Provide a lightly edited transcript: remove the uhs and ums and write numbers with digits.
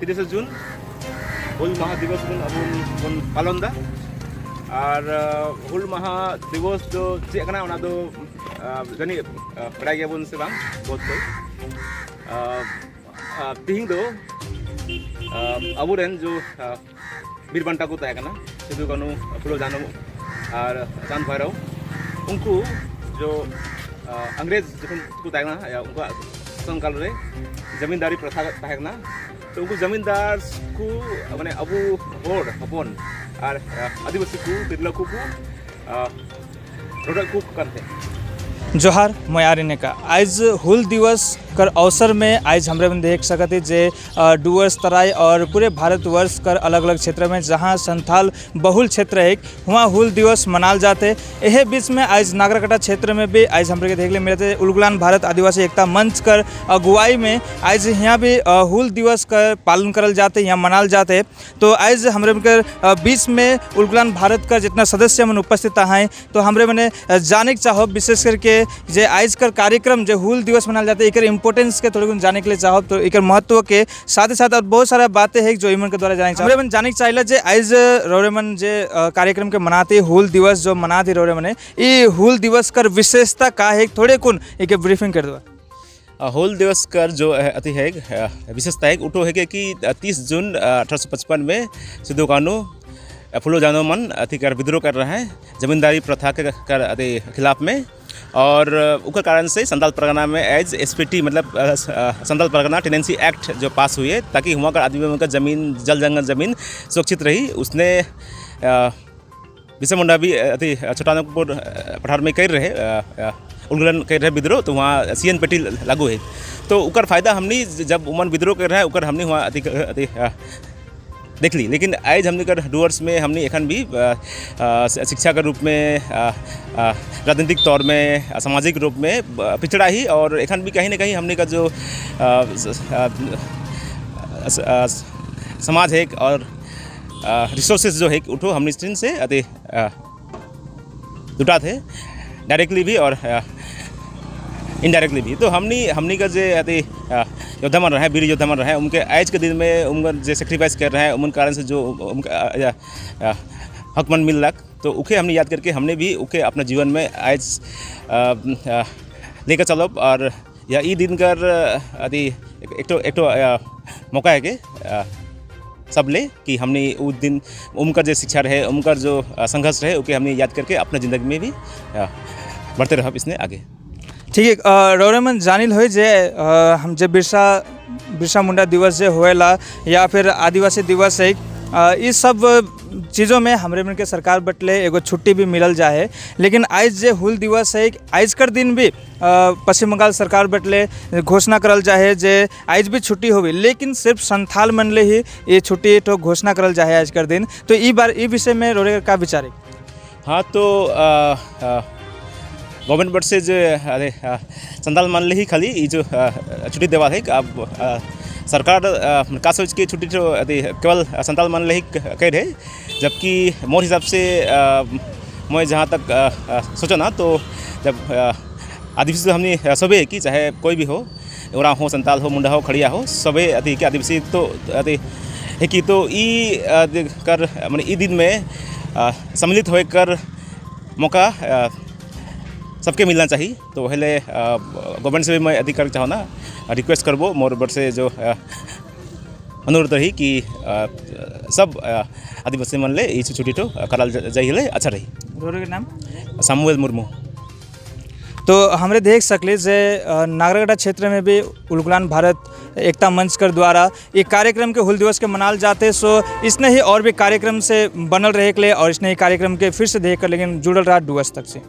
30 जून ᱦᱩᱞ ᱢᱟᱦᱟ ᱫᱤᱵᱚᱥ ᱵᱚᱱ ᱯᱟᱞᱚᱱ ᱫᱟ ᱟᱨ ᱦᱩᱞ ᱢᱟᱦᱟ ᱫᱤᱵᱚᱥ ᱫᱚ ᱪᱮᱫ ᱠᱟᱱᱟ ᱚᱱᱟ ᱫᱚ ᱡᱟᱹᱱᱤᱡ ᱵᱟᱲᱟᱭ ᱜᱮᱭᱟᱵᱚᱱ ᱥᱮ ᱵᱟᱝ ᱵᱚᱫ ᱠᱚ ᱛᱤᱦᱤᱧ ᱫᱚ ᱟᱵᱚᱨᱮᱱ जो ᱵᱤᱨ ᱵᱟᱱᱴᱟ ᱠᱚ ᱛᱟᱦᱮᱸ ᱠᱟᱱᱟ ᱥᱤᱫᱩ ᱠᱟᱹᱱᱩ ᱯᱷᱩᱞᱳ ᱡᱷᱟᱱᱳ ᱟᱨ ᱪᱟᱸᱫ ᱵᱷᱟᱭᱨᱚ उनको जो अंग्रेज जखन को तहना उनका शासनकाल रे जमींदारी प्रथा तहना तो उनको जमींदार को माने अबू होड़ हपन और आदिवासी को तिरला को रोड को करते जोहार मयारिने का आज हुल दिवस कर अवसर में आज हमरे में देख सकते जे डुअर्स तराई और पूरे भारतवर्ष कर अलग अलग क्षेत्र में जहां संथाल बहुल क्षेत्र है वहाँ हुल दिवस मनाल जाते। यह बीच में आज नागरकटा क्षेत्र में भी आज हमरे के देखने मिलते उलगुलान भारत आदिवासी एकता मंच कर अगुवाई में आज यहाँ भी हुल दिवस कर पालन करल जाते, यहाँ मनाल जाते। तो आज हमरे कर बीच में उलगुलान भारत का जितना सदस्य मन उपस्थित हैं तो हमरे मैंने जाने चाहो विशेष करके जे आज कर कार्यक्रम जो हुल दिवस मनाल जाते एक इम्पोर्टेंस के थोड़े जाने के लिए चाहो तो एक महत्व के साथ ही साथ और बहुत सारा बातें हैं जो इमन के द्वारा जाने चाहिए जे आज रोरेमन जे कार्यक्रम के मनाते हुल दिवस जो मनाते रोरेमन ये हुल दिवस कर विशेषता का है थोड़े कुन एक ब्रीफिंग कर दो। हुल दिवस कर जो अति है विशेषता है उठो है कि 30 जून 1855 में सिद्धू कानू फूलो जानो मन अति कर विद्रोह कर रहे हैं जमींदारी प्रथा के कर अति खिलाफ में और उसके कारण से संथाल परगना में एज एसपीटी मतलब संथाल परगना टेनेंसी एक्ट जो पास हुई है ताकि वहाँ का आदिवासियों का ज़मीन जल जंगल ज़मीन सुरक्षित रही। उसने बिरसा मुंडा भी अति छोटानागपुर पठार में कर रहे उल्लंघन कर रहे विद्रोह तो वहाँ CN पेटी लागू है तो उकर फायदा हमने जब उमन विद्रोह कर रहा है उकर हमने वहाँ अति देख ली। लेकिन आज हमने कर डुअर्स में हमने एखन भी शिक्षा के रूप में राजनीतिक तौर में सामाजिक रूप में पिछड़ा ही और एखन भी कहीं ना कहीं हमने का जो समाज है और रिसोर्सेज जो है उठो हमने से अति जुटा थे डायरेक्टली भी और इनडायरेक्टली भी। तो हमनी का जे अति योद्धा मन रहा है वीर योद्धा मन रहा है उनके आज के दिन में उनका जो सेक्रीफाइस कर रहे हैं उन कारण से जो उनका हक मन मिल लग तो उके हमने याद करके हमने भी उके अपना जीवन में आज लेकर चलो और या ई दिन कर अति एक मौका है कि सब ले कि हमने उस दिन उनका जो शिक्षा रहे उनका जो संघर्ष रहे उके हमने याद करके अपना ज़िंदगी में भी बढ़ते रह इसने आगे। ठीक है रोरेमन जानिल हो जे हम जब बिरसा मुंडा दिवस जो होएला या फिर आदिवासी दिवस है इस सब चीज़ों में हमरे मन के सरकार बटले एगो छुट्टी भी मिलल जाए लेकिन आज जे हुल दिवस है आज कर दिन भी पश्चिम बंगाल सरकार बटले घोषणा करल जाए जे आज भी छुट्टी होगी लेकिन सिर्फ संथाल मन ले ही ये छुट्टी तो घोषणा करल जाए आज कर दिन तो ई बार ई विषय में रोरे का विचार है। हाँ तो गवर्नमेंट बट से जो अरे संथाल मान ले ही खाली ये जो छुट्टी देवा है अब सरकार का सोच के छुट्टी तो केवल संथाल मान ले ही कह रहे जबकि मोर हिसाब से मैं जहाँ तक सोचा ना तो जब आदिवासी तो हमने सबे कि चाहे कोई भी हो ओरा हो संथाल हो मुंडा हो खड़िया हो सबे अति के आदिवासी तो अति है कि तो ई कर मैंने ई दिन में सम्मिलित होकर मौका सबके मिलना चाहिए तो पहले गवर्नमेंट से भी मैं अधिकार चाहो ना रिक्वेस्ट करबो मोर बर से जो अनुरोध रही कि सब आदिवासी मन ले इस छुट्टी तो कराल जाइए अच्छा रही। रोरे के नाम सामुएल मुर्मू। तो हमरे देख सकले जे नागरकटा क्षेत्र में भी उलगुलान भारत एकता मंच कर द्वारा ये कार्यक्रम के हुल दिवस के मनाल जाते सो इसने ही और भी कार्यक्रम से बनल रहे के लिए और इसने ही कार्यक्रम के फिर से देख कर लेकिन जुड़ल रहा डुअर्स तक से।